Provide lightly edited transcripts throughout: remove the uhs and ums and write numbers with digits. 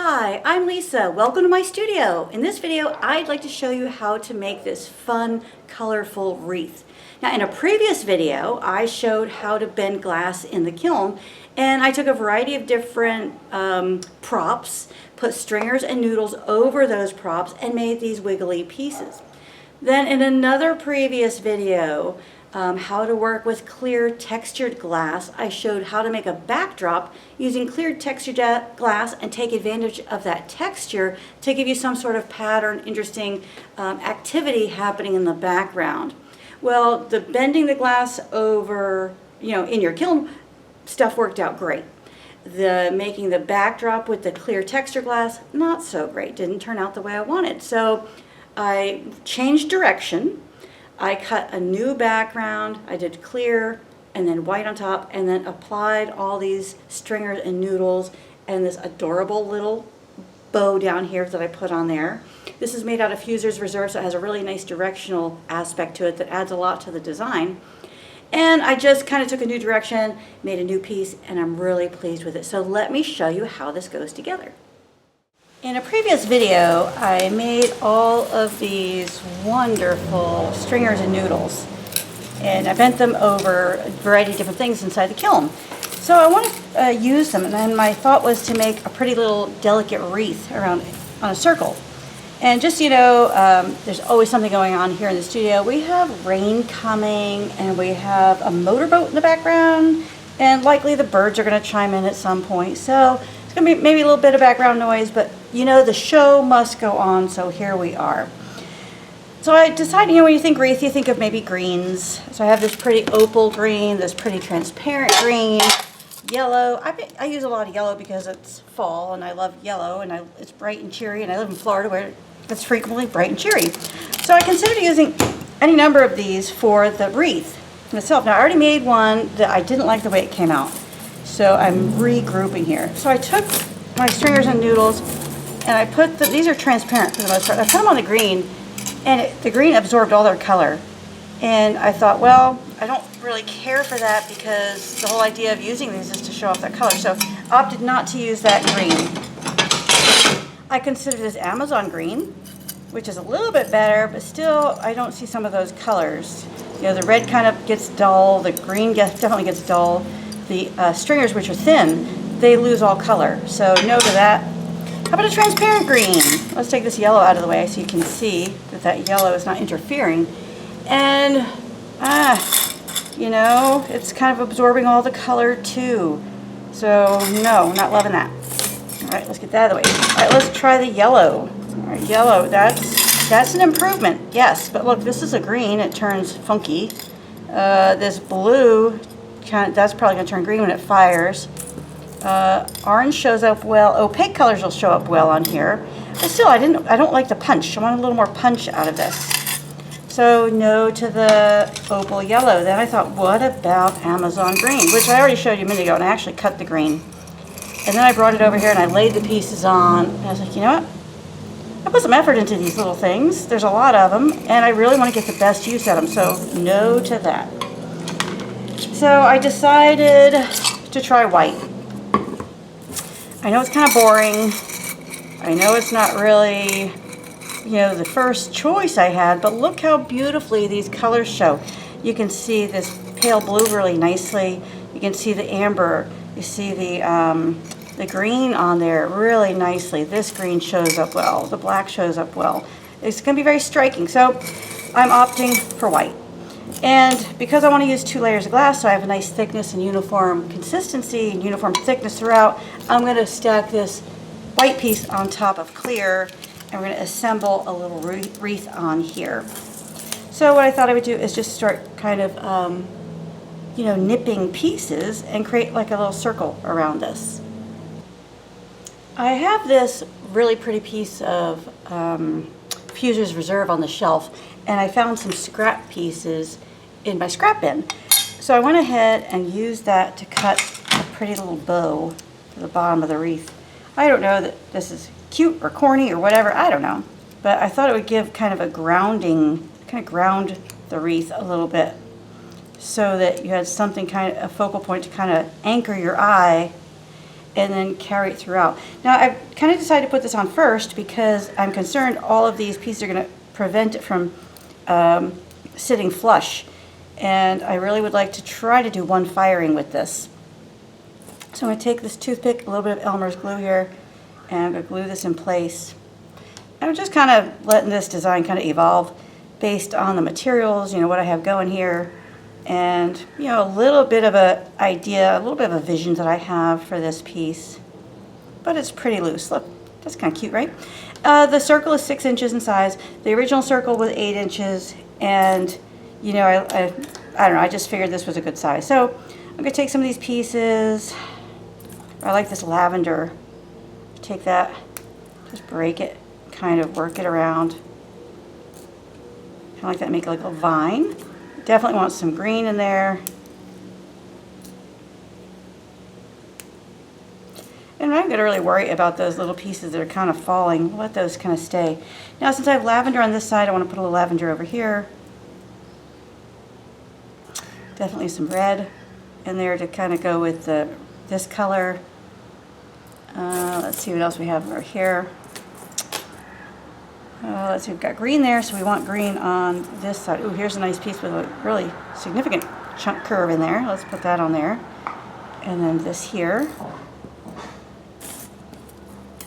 Hi, I'm Lisa. Welcome to my studio. In this video, I'd like to show you how to make this fun, colorful wreath. Now, in a previous video, I showed how to bend glass in the kiln, and I took a variety of different props, put stringers and noodles over those props, and made these wiggly pieces. Then in another previous video, how to work with clear textured glass, I showed how to make a backdrop using clear textured glass and take advantage of that texture to give you some sort of pattern, interesting activity happening in the background. Well, the bending the glass over, in your kiln, stuff worked out great. The making the backdrop with the clear texture glass, not so great. Didn't turn out the way I wanted. So I changed direction. I cut a new background, I did clear and then white on top, and then applied all these stringers and noodles and this adorable little bow down here that I put on there. This is made out of Fuser's Reserve, so it has a really nice directional aspect to it that adds a lot to the design. And I just kind of took a new direction, made a new piece, and I'm really pleased with it. So let me show you how this goes together. In a previous video, I made all of these wonderful stringers and noodles, and I bent them over a variety of different things inside the kiln. So I want to use them, and then my thought was to make a pretty little delicate wreath around on a circle. And just there's always something going on here in the studio. We have rain coming, and we have a motorboat in the background, and likely the birds are going to chime in at some point. So it's going to be maybe a little bit of background noise, but the show must go on, so here we are. So I decided, when you think wreath, you think of maybe greens. So I have this pretty opal green, this pretty transparent green, yellow. I use a lot of yellow because it's fall, and I love yellow, and it's bright and cheery, and I live in Florida where it's frequently bright and cheery. So I considered using any number of these for the wreath itself. Now, I already made one that I didn't like the way it came out, so I'm regrouping here. So I took my stringers and noodles, and I put these are transparent for the most part. I put them on the green, and the green absorbed all their color. And I thought, well, I don't really care for that because the whole idea of using these is to show off their color. So opted not to use that green. I considered this Amazon green, which is a little bit better, but still I don't see some of those colors. The red kind of gets dull, the green definitely gets dull. The stringers, which are thin, they lose all color. So no to that. How about a transparent green? Let's take this yellow out of the way so you can see that yellow is not interfering. And, it's kind of absorbing all the color too. So, no, not loving that. All right, let's get that out of the way. All right, let's try the yellow. All right, yellow, that's an improvement, yes. But look, this is a green, it turns funky. This blue, that's probably going to turn green when it fires. Orange shows up well. Opaque colors will show up well on here. But still, I don't like the punch. I want a little more punch out of this. So no to the opal yellow. Then I thought, what about Amazon green? Which I already showed you a minute ago, and I actually cut the green. And then I brought it over here and I laid the pieces on. And I was like, you know what? I put some effort into these little things. There's a lot of them, and I really want to get the best use out of them. So no to that. So I decided to try white. I know it's kind of boring. I know it's not really, the first choice I had, but look how beautifully these colors show. You can see this pale blue really nicely. You can see the amber. You see the green on there really nicely. This green shows up well. The black shows up well. It's going to be very striking. So I'm opting for white. And because I want to use 2 layers of glass, so I have a nice thickness and uniform consistency and uniform thickness throughout, I'm going to stack this white piece on top of clear, and we're going to assemble a little wreath on here. So what I thought I would do is just start kind of, nipping pieces and create like a little circle around this. I have this really pretty piece of Fuser's Reserve on the shelf, and I found some scrap pieces in my scrap bin. So I went ahead and used that to cut a pretty little bow to the bottom of the wreath. I don't know that this is cute or corny or whatever, I don't know. But I thought it would give kind of a grounding, kind of ground the wreath a little bit so that you had something a focal point to kind of anchor your eye and then carry it throughout. Now I've kind of decided to put this on first because I'm concerned all of these pieces are going to prevent it from sitting flush. And I really would like to try to do one firing with this. So I'm going to take this toothpick, a little bit of Elmer's glue here, and I'm going to glue this in place. I'm just kind of letting this design kind of evolve based on the materials, you know, what I have going here, and, you know, a little bit of an idea, a little bit of a vision that I have for this piece. But it's pretty loose. Look, that's kind of cute, right? The circle is 6 inches in size. The original circle was 8 inches, and, you know, I don't know, I just figured this was a good size. So I'm going to take some of these pieces. I like this lavender. Take that, just break it, kind of work it around. Kind of like that, make it like a vine. Definitely want some green in there. And I'm not going to really worry about those little pieces that are kind of falling. Let those kind of stay. Now, since I have lavender on this side, I want to put a little lavender over here. Definitely some red in there to kind of go with this color. Let's see what else we have over here. Let's see, we've got green there, so we want green on this side. Ooh, here's a nice piece with a really significant chunk curve in there. Let's put that on there. And then this here.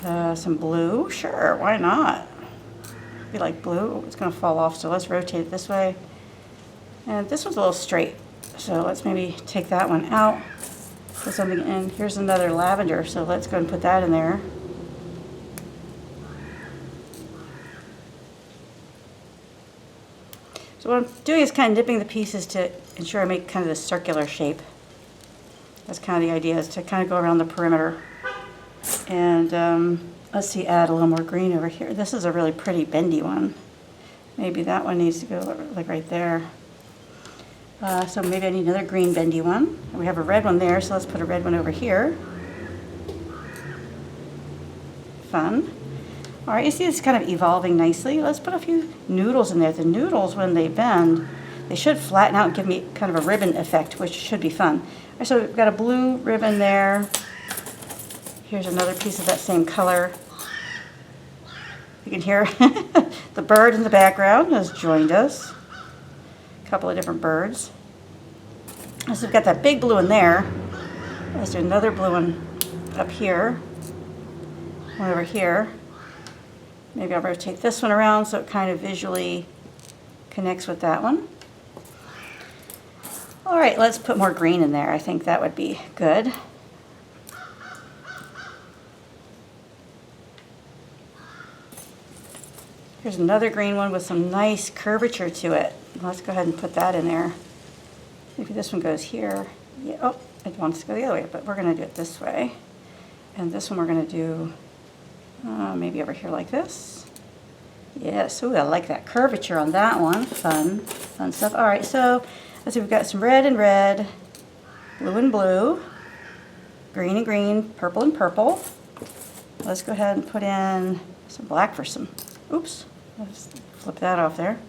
Some blue, sure, why not? We like blue. It's going to fall off, so let's rotate it this way. And this one's a little straight, so let's maybe take that one out. Put something in. Here's another lavender, so let's go and put that in there. So what I'm doing is kind of nipping the pieces to ensure I make kind of this circular shape. That's kind of the idea, is to kind of go around the perimeter. And let's see, add a little more green over here. This is a really pretty bendy one. Maybe that one needs to go like right there. So maybe I need another green bendy one. We have a red one there, so let's put a red one over here. Fun. All right, you see it's kind of evolving nicely. Let's put a few noodles in there. The noodles, when they bend, they should flatten out and give me kind of a ribbon effect, which should be fun. All right, so we've got a blue ribbon there. Here's another piece of that same color. You can hear the bird in the background has joined us. A couple of different birds. So we've got that big blue in there. Let's do another blue one up here. One over here. Maybe I'll rotate this one around so it kind of visually connects with that one. All right, let's put more green in there. I think that would be good. Here's another green one with some nice curvature to it. Let's go ahead and put that in there. Maybe this one goes here. Yeah, oh, it wants to go the other way, but we're going to do it this way. And this one we're going to do maybe over here like this. Yes, ooh, I like that curvature on that one. Fun, fun stuff. All right, so let's see, we've got some red and red, blue and blue, green and green, purple and purple. Let's go ahead and put in some black for some, oops, let's flip that off there.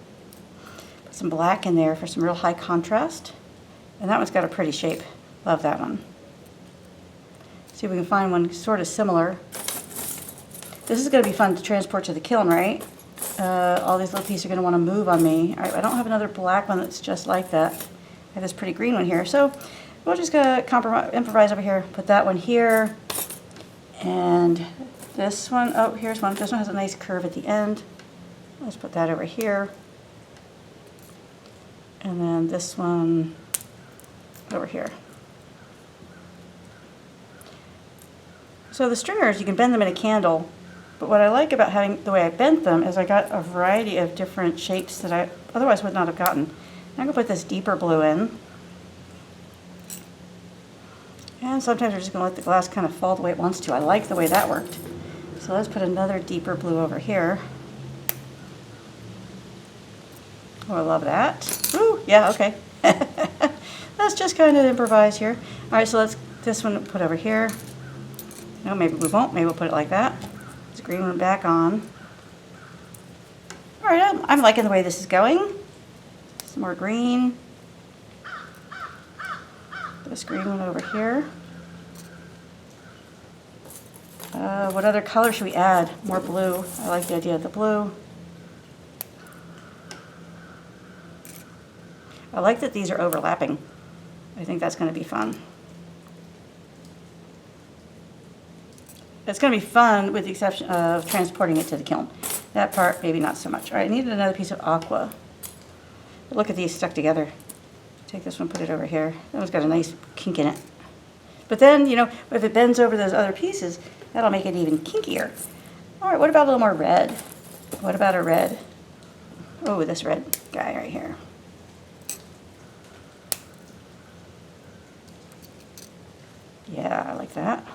Put some black in there for some real high contrast. And that one's got a pretty shape. Love that one. See if we can find one sort of similar. This is going to be fun to transport to the kiln, right? All these little pieces are going to want to move on me. All right, I don't have another black one that's just like that. I have this pretty green one here. So we'll just improvise over here. Put that one here. And this one, oh, here's one. This one has a nice curve at the end. Let's put that over here. And then this one over here. So the stringers, you can bend them in a candle. But what I like about having the way I bent them is I got a variety of different shapes that I otherwise would not have gotten. I'm going to put this deeper blue in. And sometimes we're just going to let the glass kind of fall the way it wants to. I like the way that worked. So let's put another deeper blue over here. Oh, I love that. Ooh, yeah, okay. Let's just kind of improvise here. All right, so let's this one put over here. No, maybe we won't. Maybe we'll put it like that. This green one back on. All right, I'm liking the way this is going. Some more green. This green one over here. What other color should we add? More blue. I like the idea of the blue. I like that these are overlapping. I think that's going to be fun. It's going to be fun with the exception of transporting it to the kiln. That part, maybe not so much. All right, I needed another piece of aqua. Look at these stuck together. Take this one, put it over here. That one's got a nice kink in it. But then, you know, if it bends over those other pieces, that'll make it even kinkier. All right, what about a little more red? What about a red? Oh, this red guy right here. Yeah, I like that.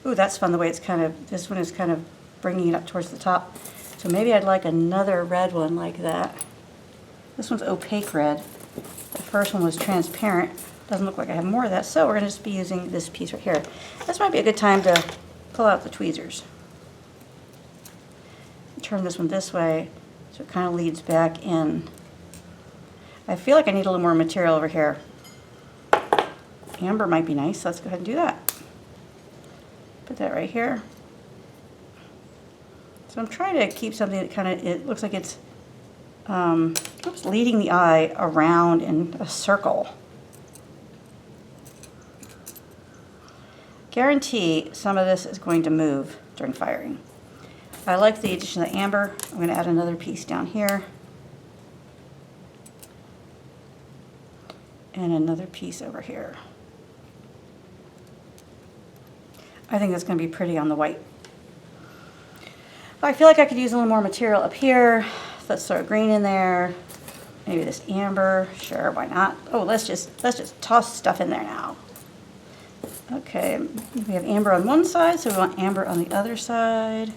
Ooh, that's fun the way it's kind of, this one is kind of bringing it up towards the top. So maybe I'd like another red one like that. This one's opaque red. The first one was transparent. Doesn't look like I have more of that, so we're going to just be using this piece right here. This might be a good time to pull out the tweezers. Turn this one this way so it kind of leads back in. I feel like I need a little more material over here. Amber might be nice, so let's go ahead and do that. Put that right here. So I'm trying to keep something that kind of, it looks like it's leading the eye around in a circle. Guarantee some of this is going to move during firing. I like the addition of the amber. I'm going to add another piece down here. And another piece over here. I think that's going to be pretty on the white. I feel like I could use a little more material up here. Let's throw green in there. Maybe this amber. Sure, why not? Oh, let's just toss stuff in there now. Okay, we have amber on one side, so we want amber on the other side.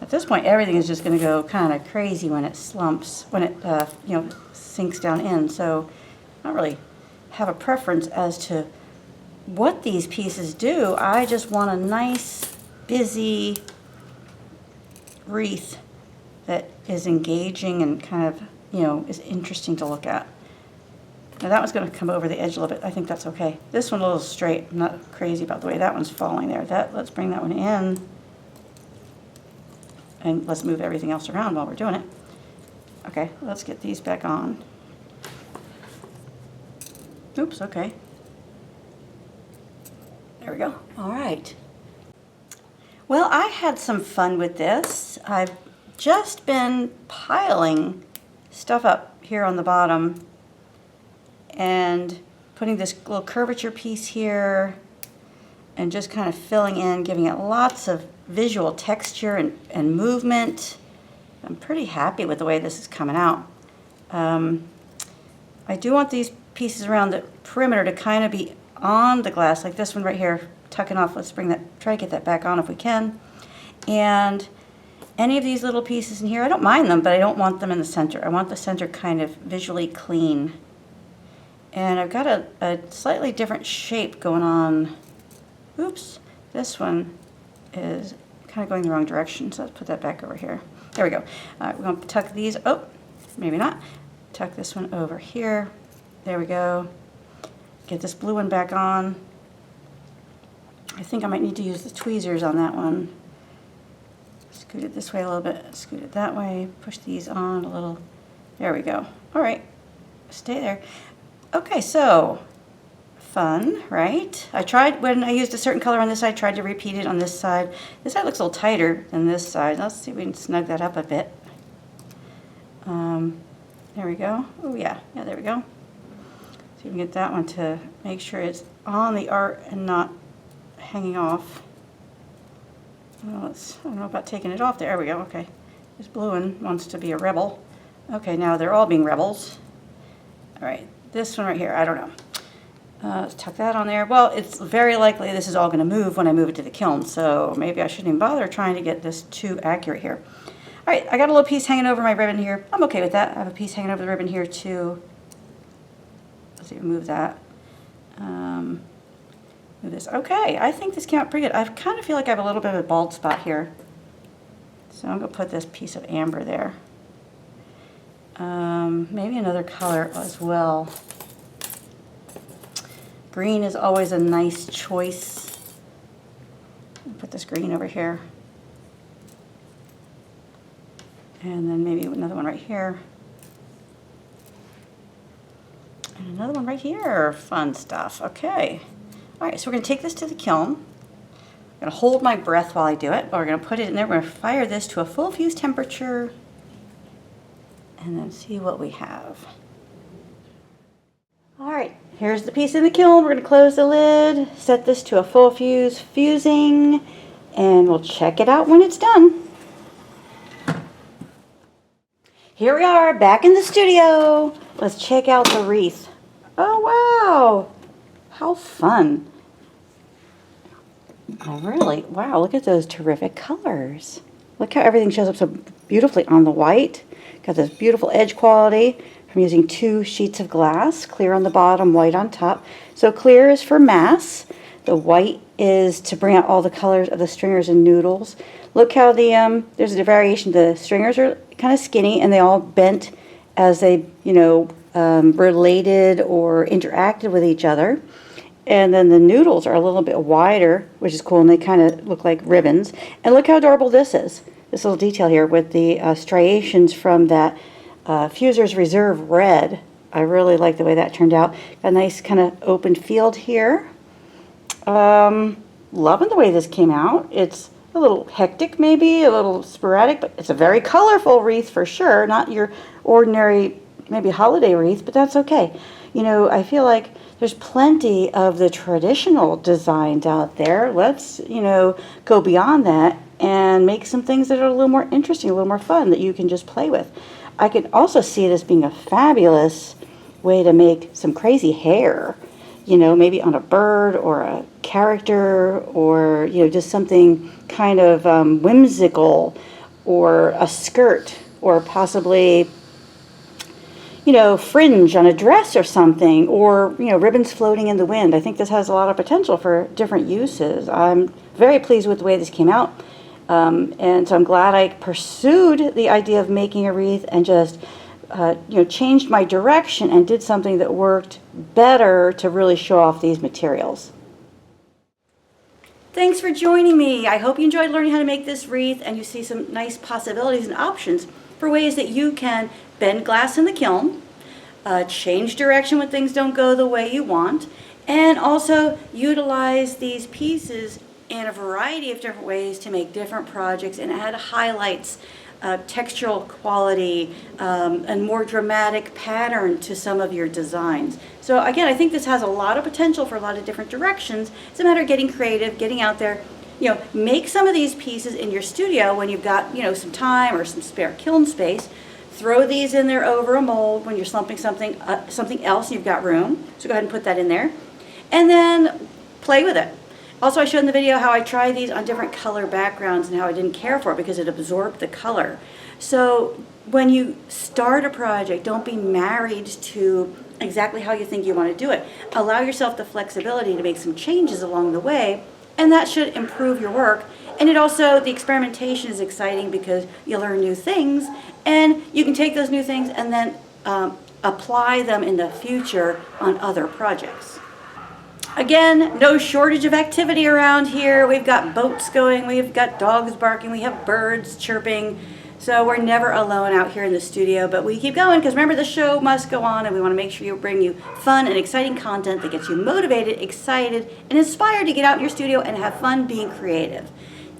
At this point, everything is just going to go kind of crazy when it slumps, when it you know, sinks down in. So I don't really have a preference as to what these pieces do. I just want a nice, busy wreath that is engaging and kind of, you know, is interesting to look at. Now that one's going to come over the edge a little bit. I think that's okay. This one a little straight. I'm not crazy about the way that one's falling there. Let's bring that one in. And let's move everything else around while we're doing it. Okay, let's get these back on. Oops, okay. There we go. All right. Well, I had some fun with this. I've just been piling stuff up here on the bottom and putting this little curvature piece here and just kind of filling in, giving it lots of visual texture and movement. I'm pretty happy with the way this is coming out. I do want these pieces around the perimeter to kind of be on the glass, like this one right here, tucking off. Let's bring that, try to get that back on if we can. And any of these little pieces in here, I don't mind them, but I don't want them in the center. I want the center kind of visually clean. And I've got a slightly different shape going on. Oops, this one is kind of going the wrong direction, so let's put that back over here. There we go. All right, we're going to tuck these, oh, maybe not. Tuck this one over here. There we go. Get this blue one back on. I think I might need to use the tweezers on that one. Scoot it this way a little bit, scoot it that way, push these on a little. There we go. All right, stay there. Okay, so fun, right? I tried, when I used a certain color on this side, I tried to repeat it on this side. This side looks a little tighter than this side. Let's see if we can snug that up a bit. There we go. Oh yeah, there we go. See if we can get that one to make sure it's on the art and not hanging off. Well, I don't know about taking it off there. There we go, okay. This blue one wants to be a rebel. Okay, now they're all being rebels. All right, this one right here, I don't know. Let's tuck that on there. Well, it's very likely this is all going to move when I move it to the kiln, so maybe I shouldn't even bother trying to get this too accurate here. All right, I got a little piece hanging over my ribbon here. I'm okay with that. I have a piece hanging over the ribbon here too. Let's see, move that. Move this. Okay, I think this came out pretty good. I kind of feel like I have a little bit of a bald spot here. So I'm going to put this piece of amber there. maybe another color as well. Green is always a nice choice. Put this green over here. And then maybe another one right here. And another one right here. Fun stuff. Okay. All right, so we're going to take this to the kiln. I'm going to hold my breath while I do it. We're going to put it in there. We're going to fire this to a full fuse temperature. And then see what we have. All right, here's the piece in the kiln. We're going to close the lid, set this to a full fuse, fusing, and we'll check it out when it's done. Here we are, back in the studio. Let's check out the wreath. Oh, wow. How fun. Oh, really? Wow, look at those terrific colors. Look how everything shows up so beautifully on the white. Got this beautiful edge quality from using 2 sheets of glass, clear on the bottom, white on top. So clear is for mass. The white is to bring out all the colors of the stringers and noodles. Look how there's a variation. The stringers are kind of skinny and they all bent as they, related or interacted with each other. And then the noodles are a little bit wider, which is cool, and they kind of look like ribbons. And look how adorable this is. This little detail here with the striations from that Fuser's Reserve red. I really like the way that turned out. Got a nice kind of open field here. Loving the way this came out. It's a little hectic maybe, a little sporadic, but it's a very colorful wreath for sure. Not your ordinary maybe holiday wreath, but that's okay. I feel like there's plenty of the traditional designs out there. Let's, go beyond that and make some things that are a little more interesting, a little more fun that you can just play with. I could also see this being a fabulous way to make some crazy hair, maybe on a bird or a character or, just something kind of whimsical, or a skirt, or possibly fringe on a dress or something, or, ribbons floating in the wind. I think this has a lot of potential for different uses. I'm very pleased with the way this came out. And so I'm glad I pursued the idea of making a wreath and just, changed my direction and did something that worked better to really show off these materials. Thanks for joining me. I hope you enjoyed learning how to make this wreath and you see some nice possibilities and options for ways that you can bend glass in the kiln, change direction when things don't go the way you want, and also utilize these pieces in a variety of different ways to make different projects and add highlights, textural quality, and more dramatic pattern to some of your designs. So again, I think this has a lot of potential for a lot of different directions. It's a matter of getting creative, getting out there. Make some of these pieces in your studio when you've got, some time or some spare kiln space. Throw these in there over a mold when you're slumping something else and you've got room. So go ahead and put that in there. And then play with it. Also, I showed in the video how I tried these on different color backgrounds and how I didn't care for it because it absorbed the color. So when you start a project, don't be married to exactly how you think you want to do it. Allow yourself the flexibility to make some changes along the way, and that should improve your work. And the experimentation is exciting because you learn new things, and you can take those new things and then apply them in the future on other projects. Again, no shortage of activity around here. We've got boats going, we've got dogs barking, we have birds chirping. So we're never alone out here in the studio, but we keep going because remember, the show must go on, and we want to make sure you bring you fun and exciting content that gets you motivated, excited, and inspired to get out in your studio and have fun being creative.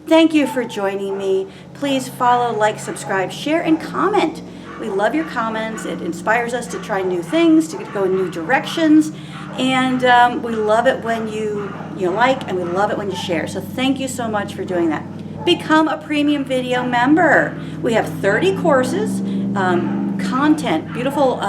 Thank you for joining me. Please follow, like, subscribe, share, and comment. We love your comments. It inspires us to try new things, to go in new directions. And we love it when you like, and we love it when you share. So thank you so much for doing that. Become a premium video member. We have 30 courses, content, beautiful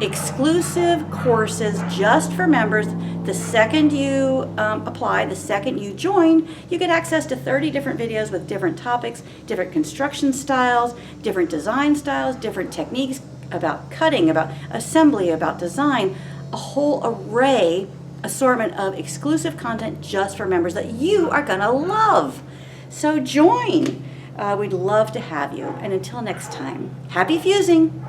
exclusive courses just for members. The second you apply, the second you join, you get access to 30 different videos with different topics, different construction styles, different design styles, different techniques about cutting, about assembly, about design, a whole assortment of exclusive content just for members that you are gonna love. So join. We'd love to have you. And until next time, happy fusing.